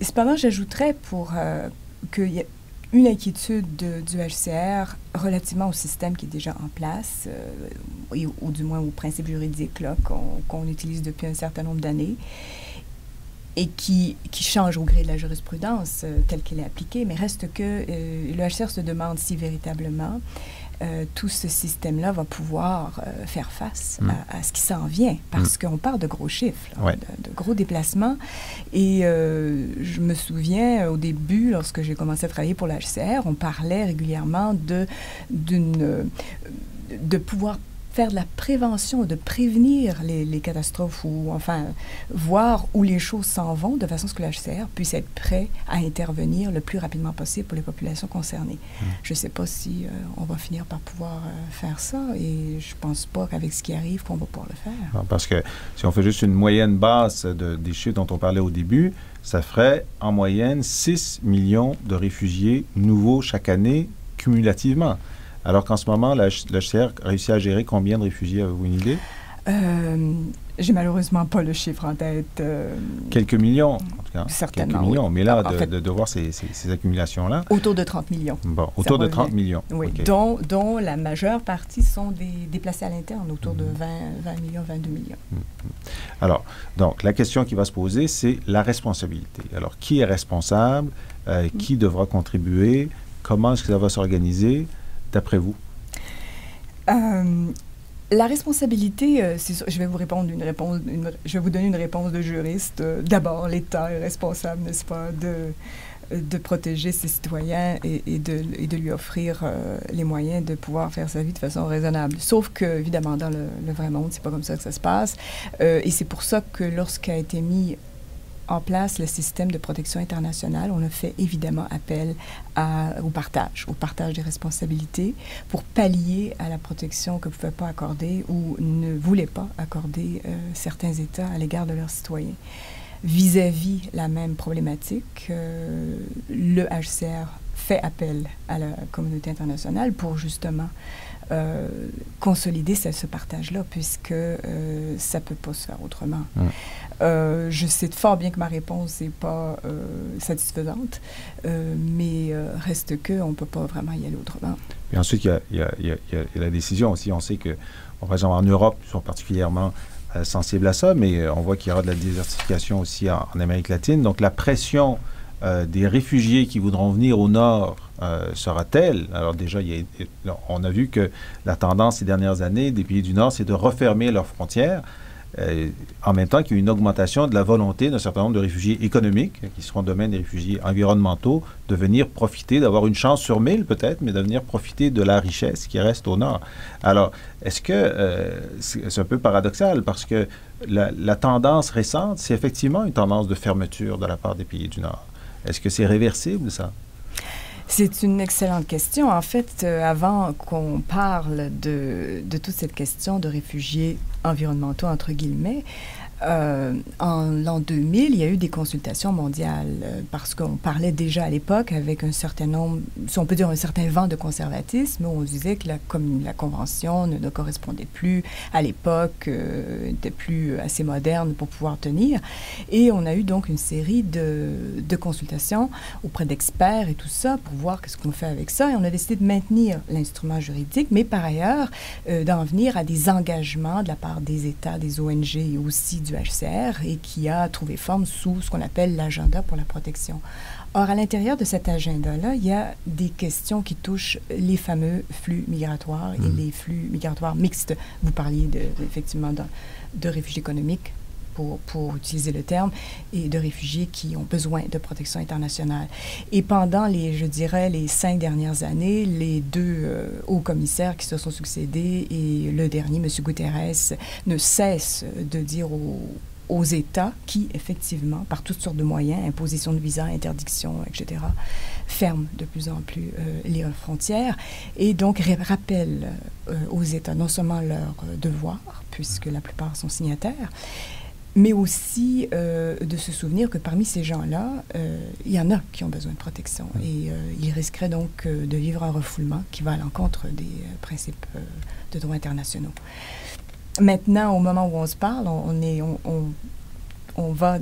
Cependant, j'ajouterais qu'il y a une inquiétude du HCR relativement au système qui est déjà en place, ou du moins au principe juridique qu'on utilise depuis un certain nombre d'années, et qui change au gré de la jurisprudence telle qu'elle est appliquée, mais reste que le HCR se demande si véritablement tout ce système-là va pouvoir faire face à ce qui s'en vient, parce qu'on parle de gros chiffres, de gros déplacements. Et je me souviens, au début, lorsque j'ai commencé à travailler pour l'HCR, on parlait régulièrement de pouvoir faire de la prévention, de prévenir les catastrophes ou, enfin, voir où les choses s'en vont de façon à ce que l'HCR puisse être prêt à intervenir le plus rapidement possible pour les populations concernées. Je ne sais pas si on va finir par pouvoir faire ça et je ne pense pas qu'avec ce qui arrive qu'on va pouvoir le faire. Non, parce que si on fait juste une moyenne basse des chiffres dont on parlait au début, ça ferait en moyenne 6 millions de réfugiés nouveaux chaque année cumulativement. Alors qu'en ce moment, l'HCR réussit à gérer combien de réfugiés? Avez-vous une idée? J'ai malheureusement pas le chiffre en tête. Quelques millions, en tout cas. Certainement, quelques millions. Oui. Mais là, de voir ces accumulations-là... Autour de 30 millions. Bon, autour de 30 millions. Oui, okay. dont la majeure partie sont des déplacés à l'interne, autour de 20 millions, 22 millions. Alors, donc, la question qui va se poser, c'est la responsabilité. Alors, qui est responsable? Qui devra contribuer? Comment est-ce que ça va s'organiser? D'après vous? La responsabilité, je vais vous répondre je vais vous donner une réponse de juriste. D'abord, l'État est responsable, n'est-ce pas, de protéger ses citoyens et de lui offrir les moyens de pouvoir faire sa vie de façon raisonnable. Sauf que, évidemment, dans le vrai monde, c'est pas comme ça que ça se passe. Et c'est pour ça que lorsqu'a été mis en place le système de protection internationale, on a fait évidemment appel au partage des responsabilités pour pallier à la protection que ne pouvaient pas accorder ou ne voulaient pas accorder certains États à l'égard de leurs citoyens. Vis-à-vis la même problématique, le HCR fait appel à la communauté internationale pour justement consolider ce partage-là, puisque ça ne peut pas se faire autrement. Je sais fort bien que ma réponse n'est pas satisfaisante, mais reste qu'on ne peut pas vraiment y aller autrement. Et ensuite, il y a la décision aussi. On sait que, par exemple, en Europe, ils sont particulièrement sensibles à ça, mais on voit qu'il y aura de la désertification aussi en Amérique latine. Donc, la pression des réfugiés qui voudront venir au nord sera telle. Alors déjà, on a vu que la tendance ces dernières années des pays du Nord, c'est de refermer leurs frontières, en même temps qu'il y a une augmentation de la volonté d'un certain nombre de réfugiés économiques, qui seront demain des réfugiés environnementaux, de venir profiter, d'avoir une chance sur 1000 peut-être, mais de venir profiter de la richesse qui reste au nord. Alors, est-ce que c'est un peu paradoxal, parce que la tendance récente, c'est effectivement une tendance de fermeture de la part des pays du Nord. Est-ce que c'est réversible, ça? C'est une excellente question. En fait, avant qu'on parle de toute cette question de réfugiés environnementaux, entre guillemets, en l'an 2000, il y a eu des consultations mondiales parce qu'on parlait déjà à l'époque avec un certain nombre, si on peut dire un certain vent de conservatisme, où on disait que la Convention ne correspondait plus à l'époque, n'était plus assez moderne pour pouvoir tenir. Et on a eu donc une série de consultations auprès d'experts et tout ça pour voir qu'est-ce qu'on fait avec ça. Et on a décidé de maintenir l'instrument juridique, mais par ailleurs, d'en venir à des engagements de la part des États, des ONG et aussi du HCR, et qui a trouvé forme sous ce qu'on appelle l'agenda pour la protection. Or, à l'intérieur de cet agenda-là, il y a des questions qui touchent les fameux flux migratoires et les flux migratoires mixtes. Vous parliez effectivement de réfugiés économiques, pour utiliser le terme, et de réfugiés qui ont besoin de protection internationale. Et pendant les 5 dernières années, les deux hauts commissaires qui se sont succédés et le dernier, M. Guterres, ne cessent de dire aux États qui, effectivement, par toutes sortes de moyens, imposition de visa, interdiction, etc., ferment de plus en plus les frontières et donc rappellent aux États non seulement leurs devoirs, puisque la plupart sont signataires, mais aussi de se souvenir que parmi ces gens-là, il y en a qui ont besoin de protection. Et ils risqueraient donc de vivre un refoulement qui va à l'encontre des principes de droit internationaux. Maintenant, au moment où on se parle, on va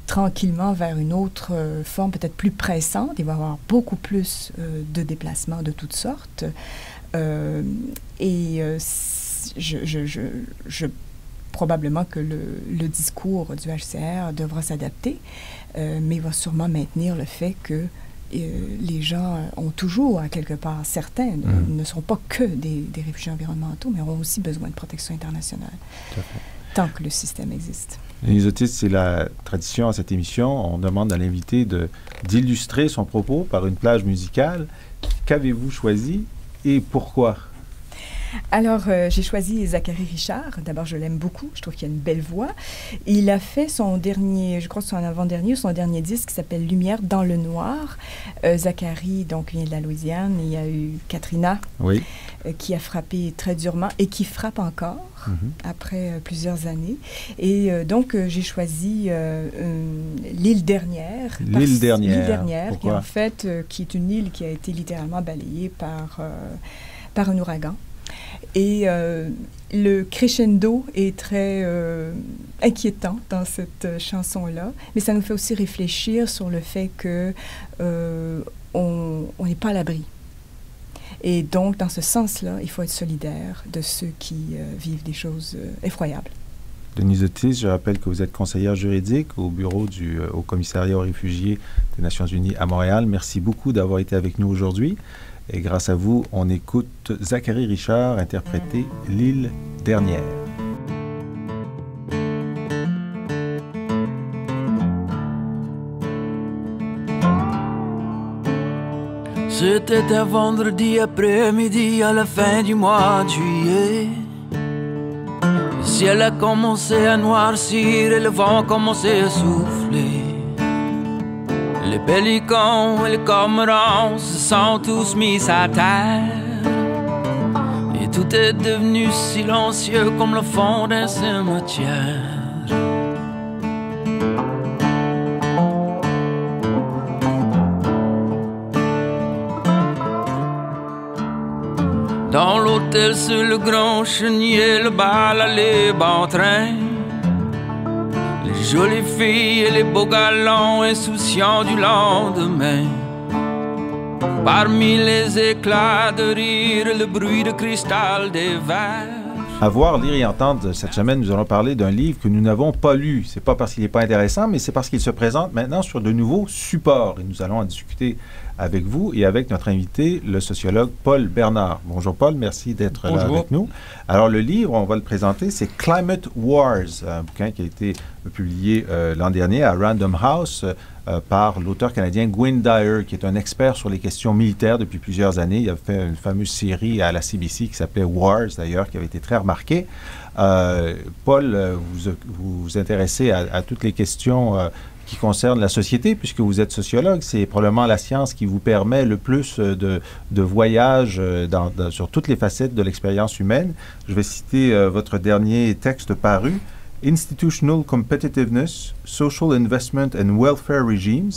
tranquillement vers une autre forme peut-être plus pressante. Il va y avoir beaucoup plus de déplacements de toutes sortes. Probablement que le discours du HCR devra s'adapter, mais il va sûrement maintenir le fait que les gens ont toujours, à quelque part, certains ne seront pas que des réfugiés environnementaux, mais auront aussi besoin de protection internationale, tant que le système existe. Denise Otis, c'est la tradition à cette émission. On demande à l'invité d'illustrer son propos par une plage musicale. Qu'avez-vous choisi et pourquoi? Alors, j'ai choisi Zachary Richard. D'abord, je l'aime beaucoup. Je trouve qu'il a une belle voix. Il a fait son dernier, je crois que son avant-dernier, son dernier disque qui s'appelle Lumière dans le noir. Zachary, donc, vient de la Louisiane. Il y a eu Katrina, qui a frappé très durement et qui frappe encore après plusieurs années. Et donc, j'ai choisi l'île dernière. L'île dernière, qui en fait, qui est une île qui a été littéralement balayée par un ouragan. Et le crescendo est très inquiétant dans cette chanson-là, mais ça nous fait aussi réfléchir sur le fait que on n'est pas à l'abri. Et donc, dans ce sens-là, il faut être solidaire de ceux qui vivent des choses effroyables. Denise Otis, je rappelle que vous êtes conseillère juridique au bureau au commissariat aux réfugiés des Nations unies à Montréal. Merci beaucoup d'avoir été avec nous aujourd'hui. Et grâce à vous, on écoute Zachary Richard interpréter L'île dernière. C'était un vendredi après-midi à la fin du mois de juillet. Le ciel a commencé à noircir et le vent a commencé à souffler. Les pélicans et les cormorans se sont tous mis à terre. Et tout est devenu silencieux comme le fond d'un cimetière. était sur le grand chenier, le bal allait bas en train. Les jolies filles et les beaux galants insouciants du lendemain. Parmi les éclats de rire, le bruit de cristal des verres. À voir, lire et entendre, cette semaine, nous allons parler d'un livre que nous n'avons pas lu. C'est pas parce qu'il n'est pas intéressant, mais c'est parce qu'il se présente maintenant sur de nouveaux supports. Et nous allons en discuter avec vous et avec notre invité, le sociologue Paul Bernard. Bonjour Paul, merci d'être là avec nous. Alors le livre, on va le présenter, c'est Climate Wars, un bouquin qui a été publié l'an dernier à Random House par l'auteur canadien Gwynne Dyer, qui est un expert sur les questions militaires depuis plusieurs années. Il a fait une fameuse série à la CBC qui s'appelait Wars, d'ailleurs, qui avait été très remarquée. Paul, vous vous intéressez à toutes les questions qui concernent la société, puisque vous êtes sociologue. C'est probablement la science qui vous permet le plus de voyages sur toutes les facettes de l'expérience humaine. Je vais citer votre dernier texte paru, Institutional Competitiveness, Social Investment and Welfare Regimes,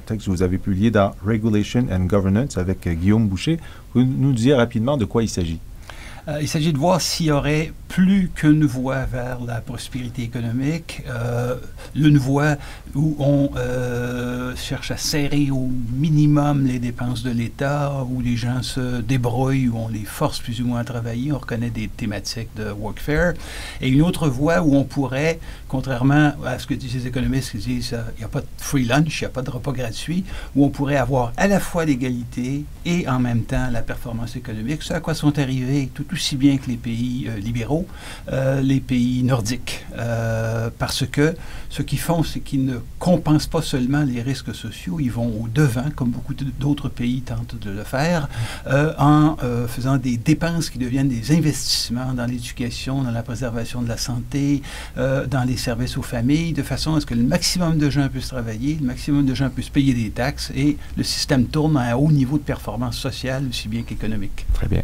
texte que vous avez publié dans Regulation and Governance avec Guillaume Boucher. Vous nous dire rapidement de quoi il s'agit. Il s'agit de voir s'il y aurait plus qu'une voie vers la prospérité économique, une voie où on cherche à serrer au minimum les dépenses de l'État, où les gens se débrouillent, où on les force plus ou moins à travailler. On reconnaît des thématiques de workfare. Et une autre voie où on pourrait, contrairement à ce que disent les économistes qui disent il n'y a pas de free lunch, il n'y a pas de repas gratuit, où on pourrait avoir à la fois l'égalité et en même temps la performance économique, ce à quoi sont arrivés tout aussi bien que les pays libéraux, les pays nordiques. Parce que ce qu'ils font, c'est qu'ils ne compensent pas seulement les risques sociaux, ils vont au-devant, comme beaucoup d'autres pays tentent de le faire, en faisant des dépenses qui deviennent des investissements dans l'éducation, dans la préservation de la santé, dans les services aux familles, de façon à ce que le maximum de gens puissent travailler, le maximum de gens puissent payer des taxes et le système tourne à un haut niveau de performance sociale aussi bien qu'économique. Très bien.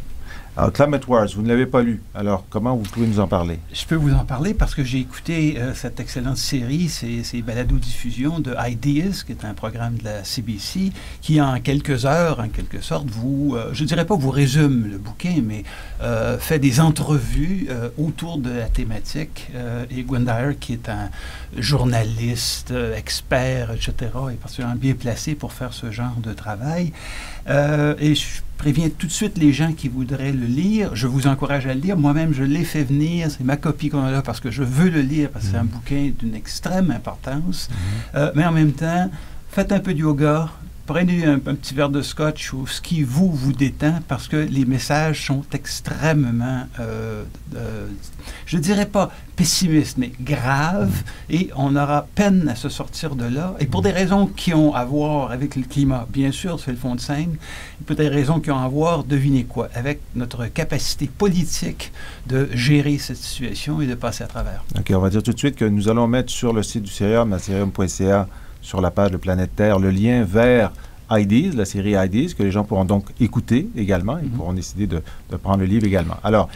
Alors, Climate Wars, vous ne l'avez pas lu. Alors, comment vous pouvez nous en parler? Je peux vous en parler parce que j'ai écouté cette excellente série, ces balados-diffusions de Ideas, qui est un programme de la CBC, qui en quelques heures, en quelque sorte, je ne dirais pas vous résume le bouquin, mais fait des entrevues autour de la thématique. Et Gwynne Dyer, qui est un journaliste, expert, etc., est particulièrement bien placé pour faire ce genre de travail. Et je préviens tout de suite les gens qui voudraient le lire. Je vous encourage à le lire. Moi-même, je l'ai fait venir. C'est ma copie qu'on a là parce que je veux le lire, parce que c'est un bouquin d'une extrême importance. Mais en même temps, faites un peu de yoga. Prenez un petit verre de scotch ou ce qui vous détend parce que les messages sont extrêmement, je ne dirais pas pessimistes, mais graves et on aura peine à se sortir de là. Et pour des raisons qui ont à voir avec le climat, bien sûr, c'est le fond de scène, et pour des raisons qui ont à voir, devinez quoi, avec notre capacité politique de gérer cette situation et de passer à travers. OK, on va dire tout de suite que nous allons mettre sur le site du Cerium, à cerium.ca, sur la page de Planète Terre, le lien vers Ideas, la série Ideas, que les gens pourront donc écouter également. Ils pourront décider de prendre le livre également. Alors,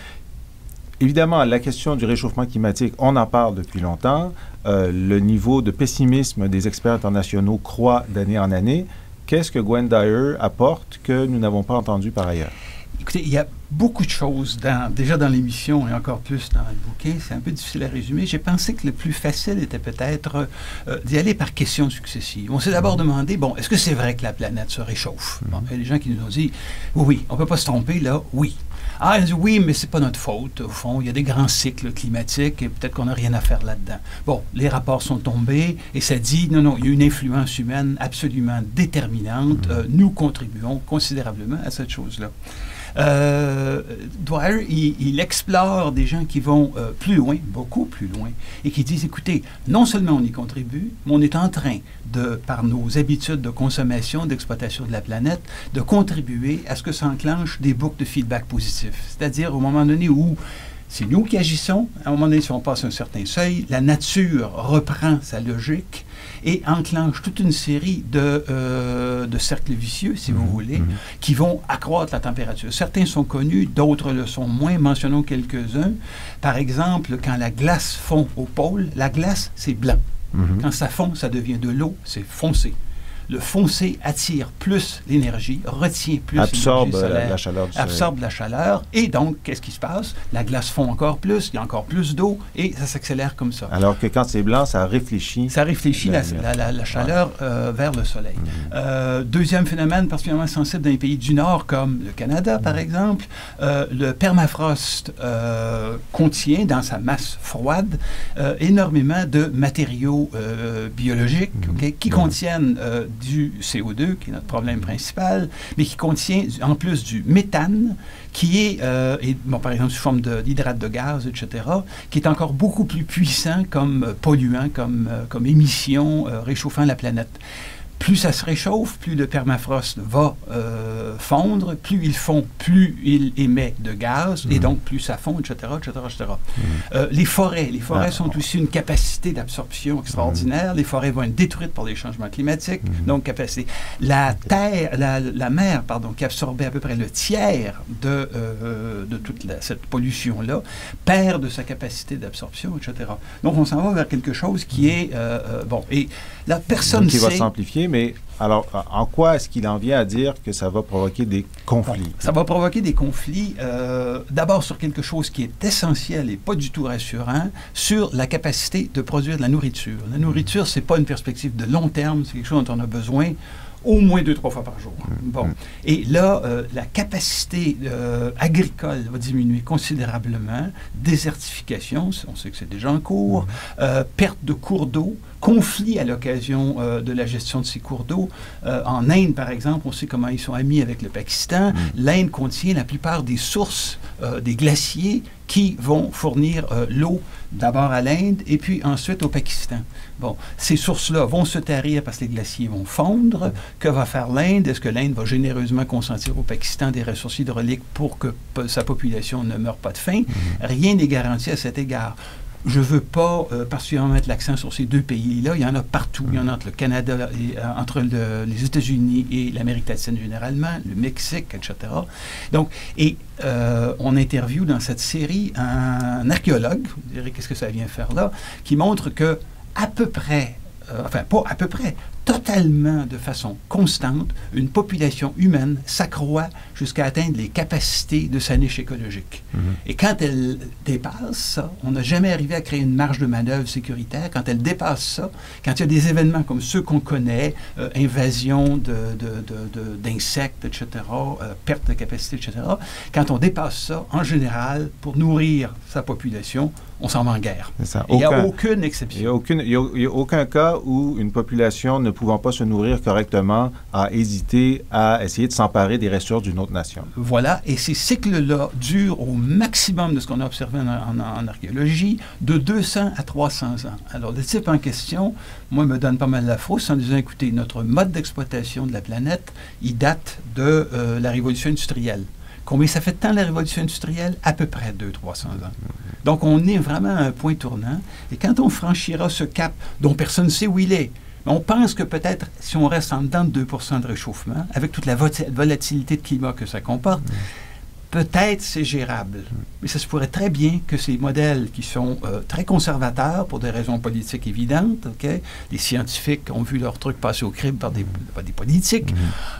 évidemment, la question du réchauffement climatique, on en parle depuis longtemps. Le niveau de pessimisme des experts internationaux croît d'année en année. Qu'est-ce que Gwynne Dyer apporte que nous n'avons pas entendu par ailleurs? Écoutez, il y a beaucoup de choses déjà dans l'émission et encore plus dans le bouquin. C'est un peu difficile à résumer. J'ai pensé que le plus facile était peut-être d'y aller par questions successives. On s'est d'abord demandé, bon, est-ce que c'est vrai que la planète se réchauffe? Bon, il y a des gens qui nous ont dit, oui, on ne peut pas se tromper, là, oui. Ah, ils disent, oui, mais c'est pas notre faute, au fond. Il y a des grands cycles climatiques et peut-être qu'on n'a rien à faire là-dedans. Bon, les rapports sont tombés et ça dit, non, il y a une influence humaine absolument déterminante. Nous contribuons considérablement à cette chose-là. Dwyer, il explore des gens qui vont plus loin, beaucoup plus loin, et qui disent, écoutez, non seulement on y contribue, mais on est en train par nos habitudes de consommation, d'exploitation de la planète, de contribuer à ce que ça enclenche des boucles de feedback positif. C'est-à-dire, au moment donné où c'est nous qui agissons, à un moment donné, si on passe un certain seuil, la nature reprend sa logique et enclenche toute une série de cercles vicieux, si vous voulez, qui vont accroître la température. Certains sont connus, d'autres le sont moins. Mentionnons quelques-uns. Par exemple, quand la glace fond au pôle, la glace, c'est blanc. Quand ça fond, ça devient de l'eau, c'est foncé. Le foncé attire plus l'énergie, retient plus absorbe l'énergie solaire, la chaleur du soleil. absorbe la chaleur, et donc, qu'est-ce qui se passe? La glace fond encore plus, il y a encore plus d'eau, et ça s'accélère comme ça. Alors que quand c'est blanc, ça réfléchit. Ça réfléchit la chaleur vers le soleil. Deuxième phénomène particulièrement sensible dans les pays du Nord, comme le Canada, par exemple, le permafrost contient, dans sa masse froide, énormément de matériaux biologiques qui contiennent du CO2, qui est notre problème principal, mais qui contient en plus du méthane, qui est, par exemple, sous forme d'hydrate de gaz, etc., qui est encore beaucoup plus puissant comme polluant, comme émission réchauffant la planète. Plus ça se réchauffe, plus le permafrost va fondre, plus il fond, plus il émet de gaz, et donc plus ça fond, etc., etc., etc. Les forêts sont aussi une capacité d'absorption extraordinaire. Les forêts vont être détruites par les changements climatiques, donc capacité. La mer, qui absorbait à peu près le tiers de toute cette pollution-là, perd de sa capacité d'absorption, etc. Donc on s'en va vers quelque chose qui est, et la personne qui va sait... s'amplifier. Mais alors, en quoi est-ce qu'il en vient à dire que ça va provoquer des conflits? Ça va provoquer des conflits, d'abord sur quelque chose qui est essentiel et pas du tout rassurant, sur la capacité de produire de la nourriture. La nourriture, c'est pas une perspective de long terme, c'est quelque chose dont on a besoin au moins 2-3 fois par jour. Et là, la capacité agricole va diminuer considérablement, désertification, on sait que c'est déjà en cours, perte de cours d'eau, conflits à l'occasion de la gestion de ces cours d'eau. En Inde, par exemple, on sait comment ils sont amis avec le Pakistan. L'Inde contient la plupart des sources des glaciers qui vont fournir l'eau d'abord à l'Inde et puis ensuite au Pakistan. Bon, ces sources-là vont se tarir parce que les glaciers vont fondre. Que va faire l'Inde? Est-ce que l'Inde va généreusement consentir au Pakistan des ressources hydrauliques pour que sa population ne meure pas de faim? Rien n'est garanti à cet égard. Je ne veux pas particulièrement mettre l'accent sur ces deux pays-là. Il y en a partout. Il y en a entre le Canada, entre les États-Unis et l'Amérique latine généralement, le Mexique, etc. Donc, on interviewe dans cette série un archéologue, vous direz qu'est-ce que ça vient faire là, qui montre que à peu près, pas à peu près, totalement de façon constante, une population humaine s'accroît jusqu'à atteindre les capacités de sa niche écologique. Et quand elle dépasse ça, on n'a jamais arrivé à créer une marge de manœuvre sécuritaire. Quand elle dépasse ça, quand il y a des événements comme ceux qu'on connaît, invasion d'insectes, etc., perte de capacité, etc., quand on dépasse ça, en général, pour nourrir sa population, on s'en va en guerre. Il n'y a aucune exception. Il n'y a aucun cas où une population ne pouvant pas se nourrir correctement a hésité à essayer de s'emparer des ressources d'une autre nation. Voilà, et ces cycles-là durent au maximum de ce qu'on a observé en archéologie, de 200 à 300 ans. Alors, le type en question, moi, me donne pas mal la frousse en disant, écoutez, notre mode d'exploitation de la planète, il date de la révolution industrielle. Combien ça fait de temps la révolution industrielle? À peu près 200-300 ans. Donc, on est vraiment à un point tournant. Et quand on franchira ce cap, dont personne ne sait où il est, on pense que peut-être, si on reste en dedans de 2% de réchauffement, avec toute la volatilité de climat que ça comporte, peut-être c'est gérable. Mais ça se pourrait très bien que ces modèles qui sont très conservateurs pour des raisons politiques évidentes, les scientifiques ont vu leur truc passer au crible par des politiques,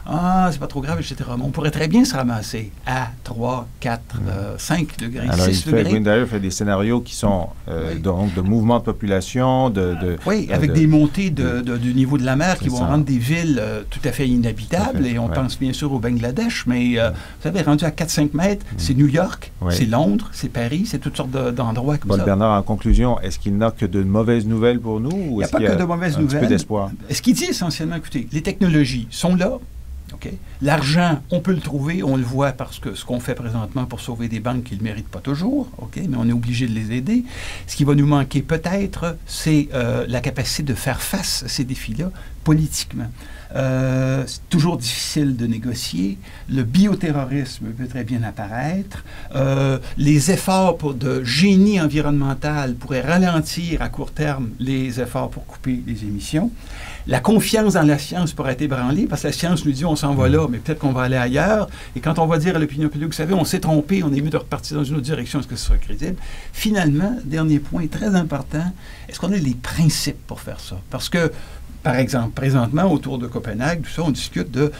c'est pas trop grave, etc. Mais on pourrait très bien se ramasser à 3, 4, 5 degrés, alors, 6 degrés. Grindahl fait des scénarios qui sont donc de mouvement de population, avec des montées du niveau de la mer qui vont rendre des villes tout à fait inhabitables. Et on pense bien sûr au Bangladesh, mais vous savez, rendu à 4-5 mètres, c'est New York, c'est Londres, c'est Paris, c'est toutes sortes d'endroits comme ça. Bernard, en conclusion, est-ce qu'il n'a que de mauvaises nouvelles pour nous? Il n'y a pas que de mauvaises nouvelles. Un petit peu d'espoir. Ce qu'il dit essentiellement, écoutez, les technologies sont là. L'argent, on peut le trouver, on le voit parce que ce qu'on fait présentement pour sauver des banques, ils ne méritent pas toujours, mais on est obligé de les aider. Ce qui va nous manquer peut-être, c'est la capacité de faire face à ces défis-là politiquement. C'est toujours difficile de négocier. Le bioterrorisme peut très bien apparaître. Les efforts de génie environnemental pourraient ralentir à court terme les efforts pour couper les émissions. La confiance dans la science pourrait être ébranlée parce que la science nous dit on s'en va là, mais peut-être qu'on va aller ailleurs. Et quand on va dire à l'opinion publique, vous savez, on s'est trompé, on est mieux de repartir dans une autre direction, est-ce que ce sera crédible? Finalement, dernier point très important, est-ce qu'on a les principes pour faire ça? Parce que Par exemple, présentement, autour de Copenhague, tout ça, on discute de,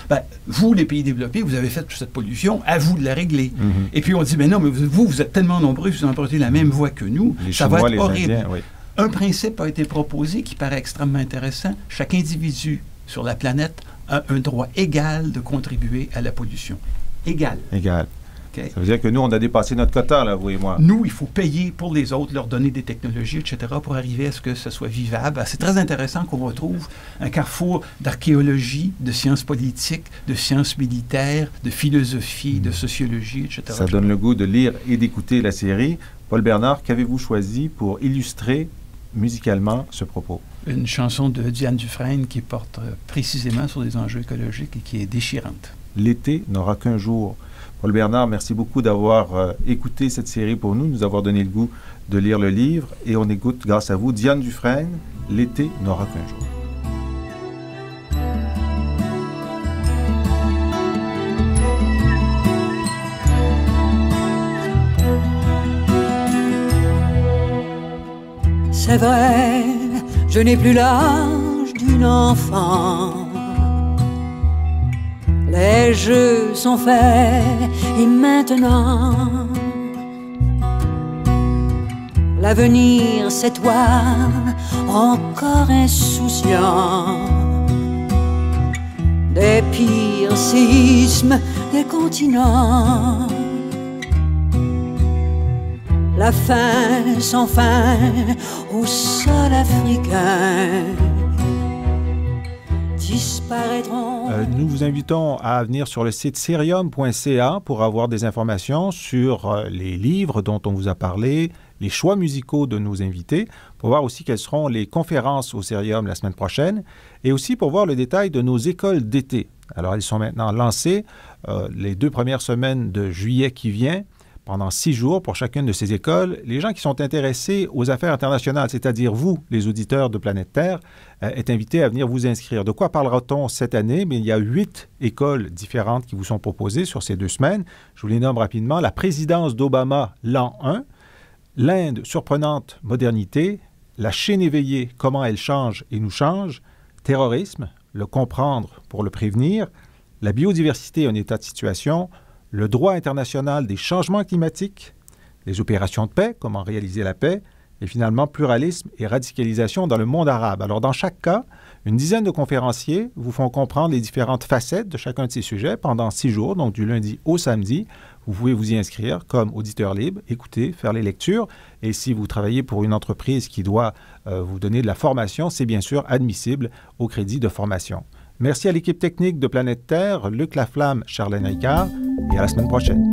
vous, les pays développés, vous avez fait toute cette pollution, à vous de la régler. Et puis on dit, mais non, mais vous êtes tellement nombreux, vous empruntez la même voie que nous, ça va être horrible. Indiens, oui. Un principe a été proposé qui paraît extrêmement intéressant. Chaque individu sur la planète a un droit égal de contribuer à la pollution. Égal. Égal. Okay. Ça veut dire que nous, on a dépassé notre quota, là, vous et moi. Nous, il faut payer pour les autres, leur donner des technologies, etc., pour arriver à ce que ce soit vivable. C'est très intéressant qu'on retrouve un carrefour d'archéologie, de sciences politiques, de sciences militaires, de philosophie, de sociologie, etc. Ça donne le goût de lire et d'écouter la série. Paul Bernard, qu'avez-vous choisi pour illustrer musicalement ce propos? Une chanson de Diane Dufresne qui porte précisément sur des enjeux écologiques et qui est déchirante. L'été n'aura qu'un jour. Paul Bernard, merci beaucoup d'avoir écouté cette série pour nous avoir donné le goût de lire le livre. Et on écoute, grâce à vous, Diane Dufresne, L'été n'aura qu'un jour. C'est vrai, je n'ai plus l'âge d'une enfant. Les jeux sont faits et maintenant l'avenir c'est toi, encore insouciant des pires séismes des continents. La faim sans fin au sol africain disparaîtront. Nous vous invitons à venir sur le site serium.ca pour avoir des informations sur les livres dont on vous a parlé, les choix musicaux de nos invités, pour voir aussi quelles seront les conférences au Serium la semaine prochaine, et aussi pour voir le détail de nos écoles d'été. Alors, elles sont maintenant lancées les 2 premières semaines de juillet qui vient, pendant 6 jours pour chacune de ces écoles. Les gens qui sont intéressés aux affaires internationales, c'est-à-dire vous, les auditeurs de Planète Terre, est invité à venir vous inscrire. De quoi parlera-t-on cette année? Mais il y a 8 écoles différentes qui vous sont proposées sur ces 2 semaines. Je vous les nomme rapidement. La présidence d'Obama, l'an 1. L'Inde, surprenante modernité. La Chine éveillée, comment elle change et nous change. Terrorisme, le comprendre pour le prévenir. La biodiversité, un état de situation. Le droit international des changements climatiques, les opérations de paix, comment réaliser la paix, et finalement pluralisme et radicalisation dans le monde arabe. Alors dans chaque cas, une dizaine de conférenciers vous font comprendre les différentes facettes de chacun de ces sujets pendant 6 jours, donc du lundi au samedi. Vous pouvez vous y inscrire comme auditeur libre, écouter, faire les lectures. Et si vous travaillez pour une entreprise qui doit vous donner de la formation, c'est bien sûr admissible au crédit de formation. Merci à l'équipe technique de Planète Terre, Luc Laflamme, Charlène Ricard, et à la semaine prochaine.